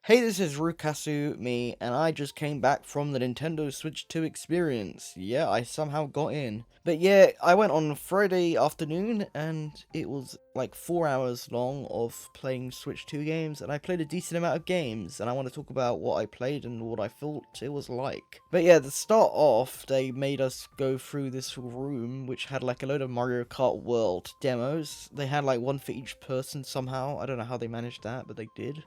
Hey, this is Rukasu, me, and I just came back from the Nintendo Switch 2 experience. Yeah, I somehow got in. But yeah, I went on Friday afternoon, and it was like 4 hours long of playing Switch 2 games, and I played a decent amount of games, and I want to talk about what I played and what I thought it was like. But yeah, to start off, they made us go through this room, which had like a load of Mario Kart World demos. They had like one for each person somehow. I don't know how they managed that, but they did.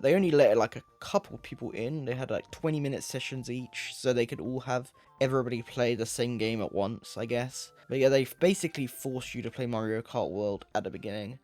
They only let like a couple people in. They had like 20-minute sessions each, so they could all have everybody play the same game at once, I guess. But yeah, they basically forced you to play Mario Kart World at the beginning,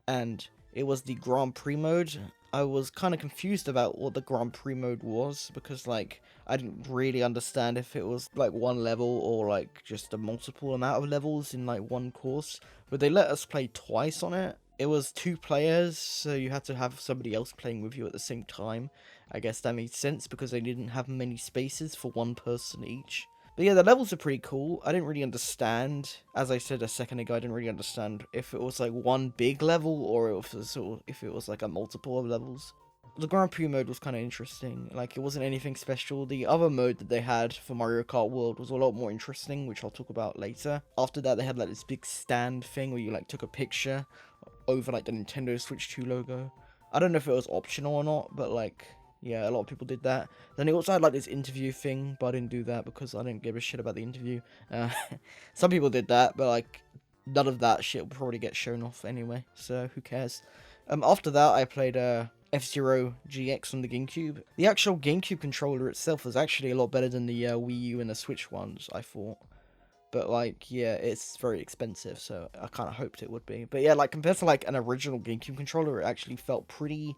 and it was the Grand Prix mode. I was kind of confused about what the Grand Prix mode was because like I didn't really understand if it was like one level or like just a multiple amount of levels in like one course. But they let us play twice on it. It was two players, so you had to have somebody else playing with you at the same time. I guess that made sense because they didn't have many spaces for one person each. But yeah, the levels are pretty cool. I didn't really understand, as I said a second ago, I didn't really understand if it was like one big level or if it was like a multiple of levels. The Grand Prix mode was kind of interesting. Like, it wasn't anything special. The other mode that they had for Mario Kart World was a lot more interesting, which I'll talk about later. After that, they had like this big stand thing where you like took a picture over like the Nintendo Switch 2 logo. I don't know if it was optional or not, but like, yeah, a lot of people did that. Then it also had like this interview thing, but I didn't do that because I didn't give a shit about the interview. Uh, some people did that, but like, none of that shit will probably get shown off anyway, so who cares? After that, I played F-Zero GX on the GameCube. The actual GameCube controller itself was actually a lot better than the Wii U and the Switch ones, I thought. But like, yeah, it's very expensive, so I kind of hoped it would be. But yeah, like compared to like an original GameCube controller, it actually felt pretty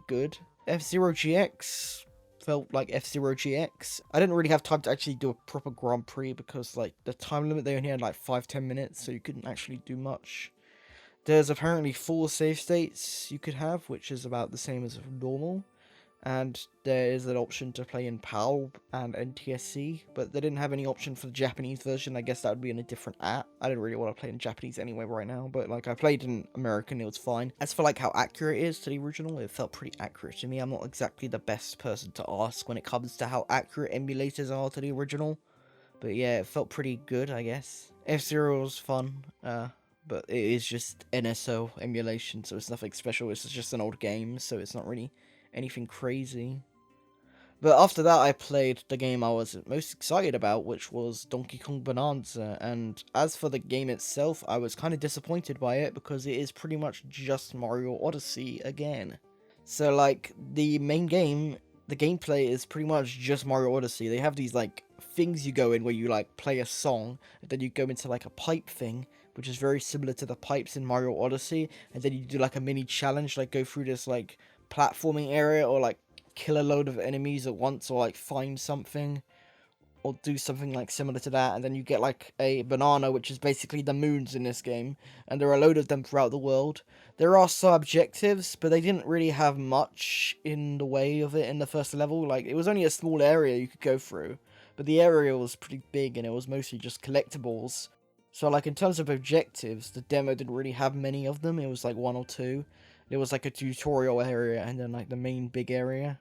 good. F-Zero GX felt like F-Zero GX. I didn't really have time to actually do a proper Grand Prix because like the time limit, they only had like 5-10 minutes, so you couldn't actually do much. There's apparently 4 save states you could have, which is about the same as normal. And there is an option to play in PAL and NTSC, but they didn't have any option for the Japanese version. I guess that would be in a different app. I didn't really want to play in Japanese anyway right now, but like I played in American, it was fine. As for like how accurate it is to the original, it felt pretty accurate to me. I'm not exactly the best person to ask when it comes to how accurate emulators are to the original, but yeah, it felt pretty good, I guess. F-Zero was fun, but it is just NSO emulation, so it's nothing special. It's just an old game, so it's not really anything crazy. But after that, I played the game I was most excited about, which was Donkey Kong Bonanza. And as for the game itself, I was kind of disappointed by it because it is pretty much just Mario Odyssey again. So, like, the main game, the gameplay is pretty much just Mario Odyssey. They have these, like, things you go in where you, like, play a song, and then you go into, like, a pipe thing, which is very similar to the pipes in Mario Odyssey, and then you do, like, a mini challenge, like, go through this, like, platforming area, or, like, kill a load of enemies at once, or, like, find something, or do something like similar to that, and then you get like a banana, which is basically the moons in this game, and there are a load of them throughout the world. There are some objectives, but they didn't really have much in the way of it in the first level. Like, it was only a small area you could go through, but the area was pretty big, and it was mostly just collectibles. So, like, in terms of objectives, the demo didn't really have many of them. It was like one or two. There was like a tutorial area, and then like the main big area.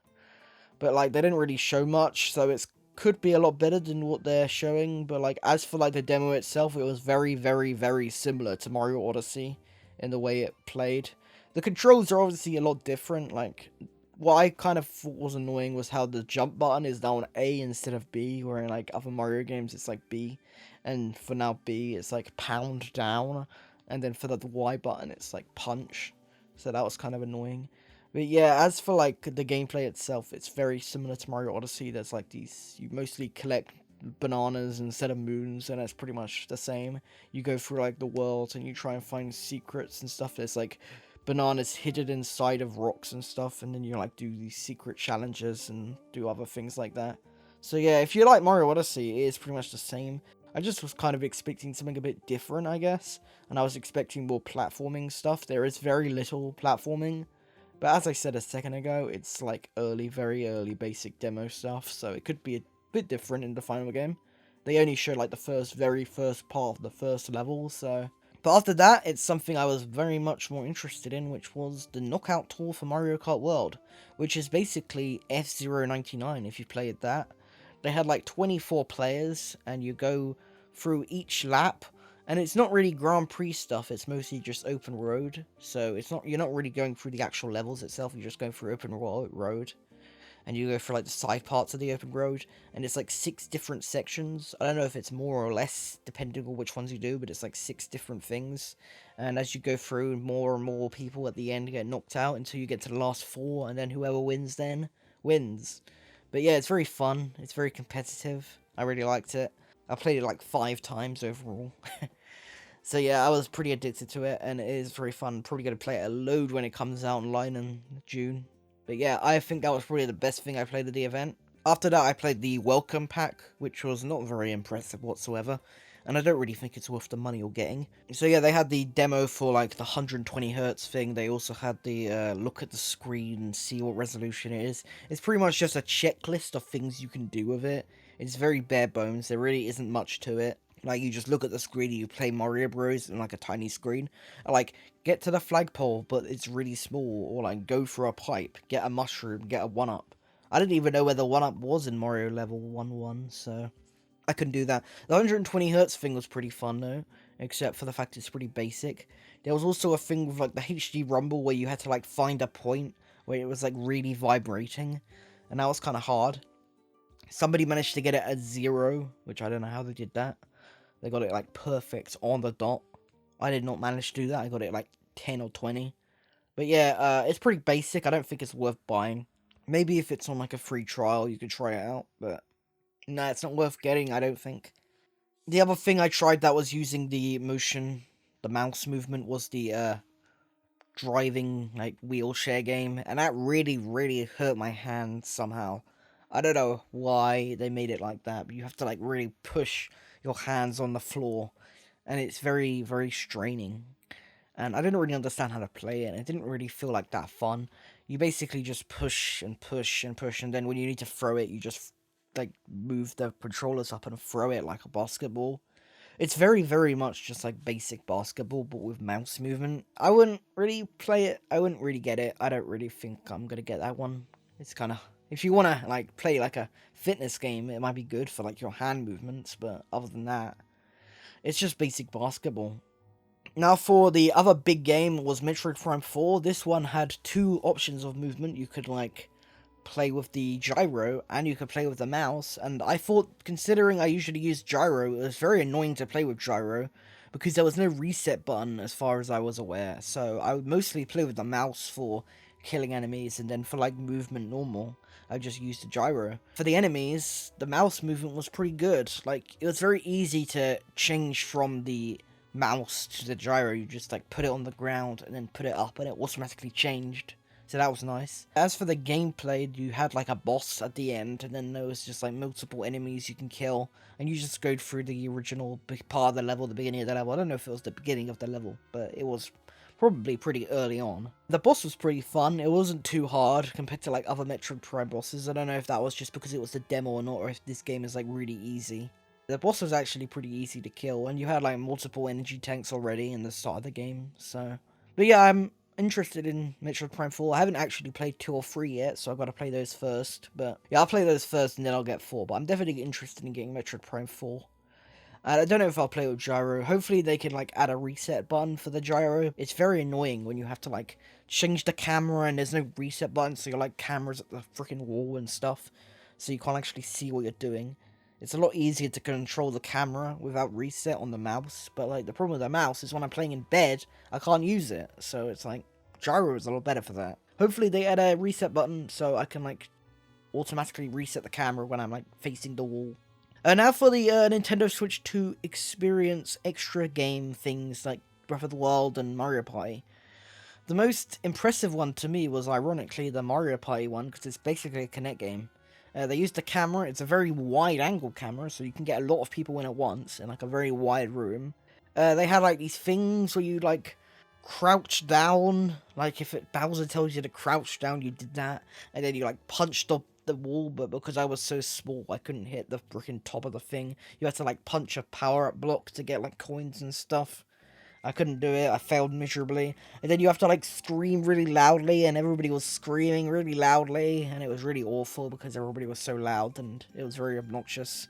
But like, they didn't really show much, so it's could be a lot better than what they're showing. But like, as for like the demo itself, it was very similar to Mario Odyssey in the way it played. The controls are obviously a lot different. Like, what I kind of thought was annoying was how the jump button is now on A instead of B, where in like other Mario games it's like B, and for now B it's like pound down, and then for the Y button it's like punch. So that was kind of annoying. But yeah, as for like the gameplay itself, it's very similar to Mario Odyssey. There's like these, you mostly collect bananas instead of moons, and it's pretty much the same. You go through like the world and you try and find secrets and stuff. There's like bananas hidden inside of rocks and stuff, and then you like do these secret challenges and do other things like that. So yeah, if you like Mario Odyssey, it is pretty much the same. I just was kind of expecting something a bit different, I guess, and I was expecting more platforming stuff. There is very little platforming. But as I said a second ago, it's like very early basic demo stuff, so it could be a bit different in the final game. They only showed like the very first part of the first level, so But after that, it's something I was very much more interested in, which was the Knockout Tour for Mario Kart World, which is basically F099 if you played that. They had like 24 players, and you go through each lap, and it's not really Grand Prix stuff, it's mostly just open road, so you're not really going through the actual levels itself, you're just going through open road. And you go for like the side parts of the open road, and it's like 6 different sections. I don't know if it's more or less depending on which ones you do, but it's like 6 different things. And as you go through, more and more people at the end get knocked out until you get to the last 4, and then whoever wins then wins. But yeah, it's very fun. It's very competitive. I really liked it. I played it like 5 times overall. So yeah, I was pretty addicted to it, and it is very fun. Probably going to play it a load when it comes out online in June. But yeah, I think that was probably the best thing I played at the event. After that, I played the Welcome Pack, which was not very impressive whatsoever, and I don't really think it's worth the money you're getting. So yeah, they had the demo for like the 120Hz thing. They also had the look at the screen and see what resolution it is. It's pretty much just a checklist of things you can do with it. It's very bare bones. There really isn't much to it. Like, you just look at the screen and you play Mario Bros. In like a tiny screen. Like, get to the flagpole, but it's really small. Or like, go through a pipe, get a mushroom, get a 1-up. I didn't even know where the 1-up was in Mario level 1-1, so I couldn't do that. The 120Hz thing was pretty fun though, except for the fact it's pretty basic. There was also a thing with like the HD Rumble where you had to like find a point where it was like really vibrating, and that was kind of hard. Somebody managed to get it at 0, which I don't know how they did that. They got it like perfect on the dot. I did not manage to do that. I got it like 10 or 20. But yeah, it's pretty basic. I don't think it's worth buying. Maybe if it's on like a free trial, you could try it out. But no, it's not worth getting, I don't think. The other thing I tried that was using the mouse movement, was the driving like wheelchair game. And that really, really hurt my hand somehow. I don't know why they made it like that, but you have to like really push your hands on the floor, and it's very, very straining. And I didn't really understand how to play it, and it didn't really feel like that fun. You basically just push and push and push, and then when you need to throw it, you just like move the controllers up and throw it like a basketball. It's very, very much just like basic basketball, but with mouse movement. I wouldn't really play it. I wouldn't really get it. I don't really think I'm gonna get that one. It's kind of, if you want to like play like a fitness game, it might be good for like your hand movements, but other than that, it's just basic basketball. Now for the other big game was Metroid Prime 4. This one had 2 options of movement. You could like play with the gyro, and you could play with the mouse, and I thought, considering I usually use gyro, it was very annoying to play with gyro, because there was no reset button as far as I was aware, so I would mostly play with the mouse for killing enemies, and then for like movement normal, I just used the gyro. For the enemies, the mouse movement was pretty good. Like, it was very easy to change from the mouse to the gyro. You just like put it on the ground and then put it up, and it automatically changed. So that was nice. As for the gameplay, you had like a boss at the end, and then there was just like multiple enemies you can kill, and you just go through the original part of the level, the beginning of the level. I don't know if it was the beginning of the level, but it was probably pretty early on. The boss was pretty fun. It wasn't too hard compared to like other Metroid Prime bosses. I don't know if that was just because it was the demo or not, or if this game is like really easy. The boss was actually pretty easy to kill, and you had like multiple energy tanks already in the start of the game, so. But yeah, I'm interested in Metroid Prime 4. I haven't actually played 2 or 3 yet, so I've got to play those first. But yeah, I'll play those first and then I'll get 4. But I'm definitely interested in getting Metroid Prime 4. I don't know if I'll play with gyro. Hopefully they can like add a reset button for the gyro. It's very annoying when you have to like change the camera and there's no reset button, so you're like cameras at the freaking wall and stuff, so you can't actually see what you're doing. It's a lot easier to control the camera without reset on the mouse, but like the problem with the mouse is when I'm playing in bed, I can't use it, so it's like gyro is a lot better for that. Hopefully they add a reset button so I can like automatically reset the camera when I'm like facing the wall. Now for the Nintendo Switch 2 experience extra game things like Breath of the Wild and Mario Party. The most impressive one to me was ironically the Mario Party one, because it's basically a Kinect game. They used the camera. It's a very wide angle camera, so you can get a lot of people in at once in like a very wide room. They had like these things where you like crouch down, like if Bowser tells you to crouch down, you did that, and then you like punched up the wall, but because I was so small, I couldn't hit the freaking top of the thing. You had to like punch a power-up block to get like coins and stuff. I couldn't do it. I failed miserably. And then you have to like scream really loudly, and everybody was screaming really loudly, and it was really awful because everybody was so loud and it was very obnoxious.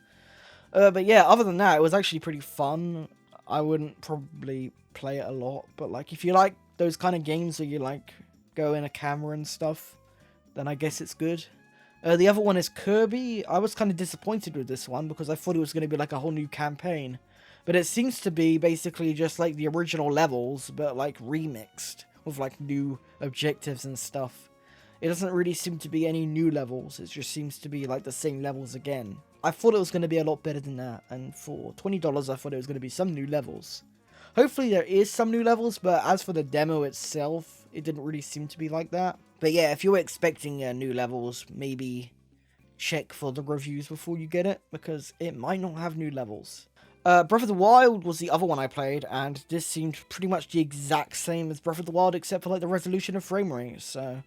But yeah, other than that, it was actually pretty fun. I wouldn't probably play it a lot, but like if you like those kind of games where you like go in a camera and stuff, then I guess it's good. The other one is Kirby. I was kind of disappointed with this one because I thought it was going to be like a whole new campaign. But it seems to be basically just like the original levels, but like remixed with like new objectives and stuff. It doesn't really seem to be any new levels, it just seems to be like the same levels again. I thought it was going to be a lot better than that, and for $20 I thought it was going to be some new levels. Hopefully there is some new levels, but as for the demo itself, it didn't really seem to be like that. But yeah, if you're expecting new levels, maybe check for the reviews before you get it, because it might not have new levels. Breath of the Wild was the other one I played, and this seemed pretty much the exact same as Breath of the Wild, except for like the resolution and frame rate. So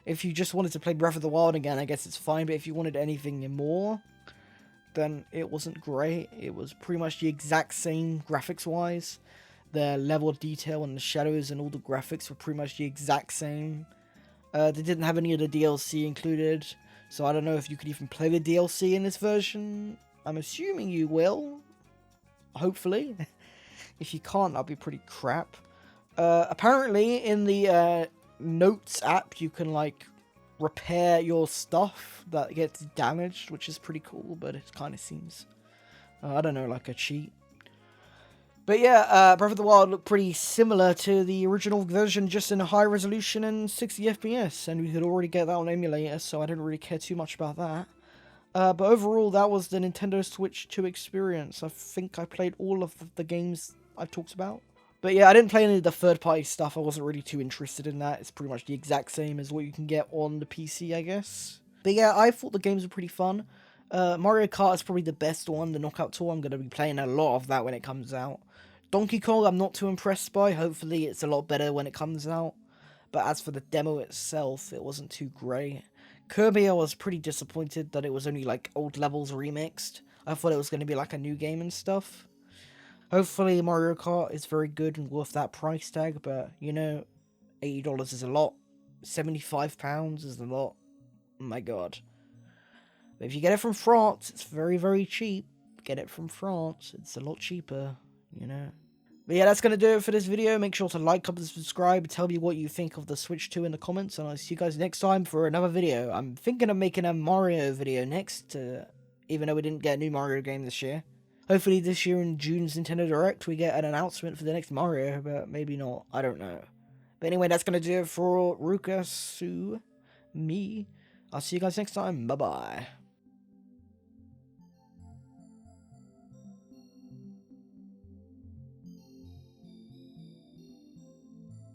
if you just wanted to play Breath of the Wild again, I guess it's fine, but if you wanted anything more, then it wasn't great. It was pretty much the exact same graphics-wise. The level of detail and the shadows and all the graphics were pretty much the exact same. They didn't have any of the DLC included, so I don't know if you could even play the DLC in this version. I'm assuming you will. Hopefully. If you can't, that'll be pretty crap. Apparently, in the Notes app, you can, like, repair your stuff that gets damaged, which is pretty cool, but it kind of seems, I don't know, like a cheat. But yeah, Breath of the Wild looked pretty similar to the original version, just in a high resolution and 60 FPS, and we could already get that on emulator, so I didn't really care too much about that. But overall, that was the Nintendo Switch 2 experience. I think I played all of the games I've talked about. But yeah, I didn't play any of the third-party stuff. I wasn't really too interested in that. It's pretty much the exact same as what you can get on the PC, I guess. But yeah, I thought the games were pretty fun. Mario Kart is probably the best one, the Knockout Tour. I'm going to be playing a lot of that when it comes out. Donkey Kong, I'm not too impressed by. Hopefully, it's a lot better when it comes out. But as for the demo itself, it wasn't too great. Kirby, I was pretty disappointed that it was only like old levels remixed. I thought it was going to be like a new game and stuff. Hopefully Mario Kart is very good and worth that price tag, but you know, $80 is a lot. £75 is a lot. Oh my god. But if you get it from France, it's very, very cheap. Get it from France, it's a lot cheaper, you know. But yeah, that's going to do it for this video. Make sure to like, comment, subscribe. Tell me what you think of the Switch 2 in the comments. And I'll see you guys next time for another video. I'm thinking of making a Mario video next. Even though we didn't get a new Mario game this year. Hopefully this year in June's Nintendo Direct we get an announcement for the next Mario. But maybe not. I don't know. But anyway, that's going to do it for Ruka, Sue, me. I'll see you guys next time. Bye-bye.